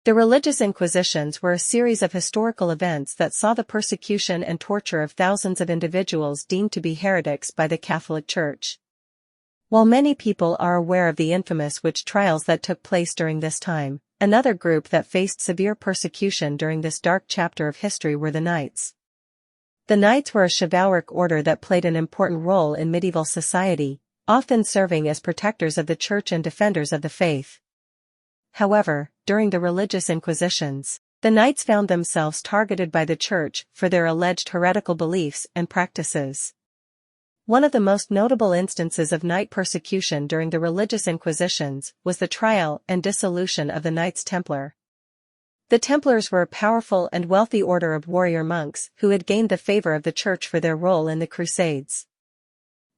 The Religious Inquisitions were a series of historical events that saw the persecution and torture of thousands of individuals deemed to be heretics by the Catholic Church. While many people are aware of the infamous witch trials that took place during this time, another group that faced severe persecution during this dark chapter of history were the Knights. The Knights were a chivalric order that played an important role in medieval society, often serving as protectors of the Church and defenders of the faith. However, during the Religious Inquisitions, the Knights found themselves targeted by the Church for their alleged heretical beliefs and practices. One of the most notable instances of Knight persecution during the Religious Inquisitions was the trial and dissolution of the Knights Templar. The Templars were a powerful and wealthy order of warrior monks who had gained the favor of the Church for their role in the Crusades.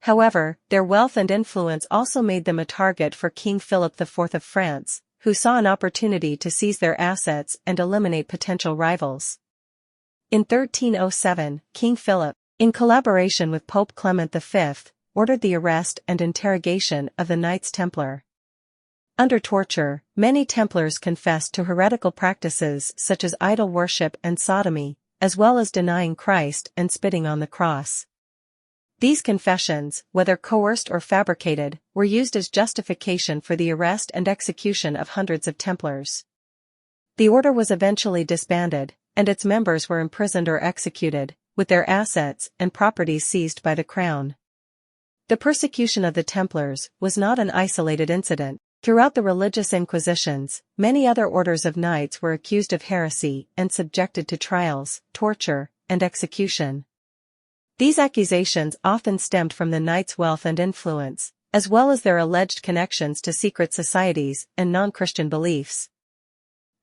However, their wealth and influence also made them a target for King Philip IV of France, who saw an opportunity to seize their assets and eliminate potential rivals. In 1307, King Philip, in collaboration with Pope Clement V, ordered the arrest and interrogation of the Knights Templar. Under torture, many Templars confessed to heretical practices such as idol worship and sodomy, as well as denying Christ and spitting on the cross. These confessions, whether coerced or fabricated, were used as justification for the arrest and execution of hundreds of Templars. The order was eventually disbanded, and its members were imprisoned or executed, with their assets and properties seized by the crown. The persecution of the Templars was not an isolated incident. Throughout the Religious Inquisitions, many other orders of knights were accused of heresy and subjected to trials, torture, and execution. These accusations often stemmed from the knights' wealth and influence, as well as their alleged connections to secret societies and non-Christian beliefs.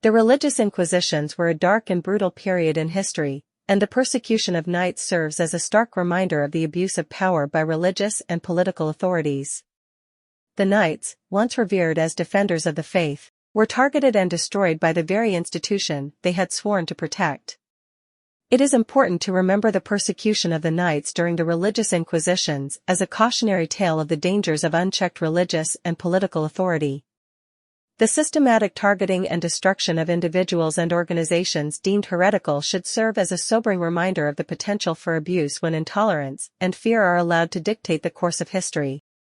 The Religious Inquisitions were a dark and brutal period in history, and the persecution of knights serves as a stark reminder of the abuse of power by religious and political authorities. The Knights, once revered as defenders of the faith, were targeted and destroyed by the very institution they had sworn to protect. It is important to remember the persecution of the Knights during the Religious Inquisitions as a cautionary tale of the dangers of unchecked religious and political authority. The systematic targeting and destruction of individuals and organizations deemed heretical should serve as a sobering reminder of the potential for abuse when intolerance and fear are allowed to dictate the course of history.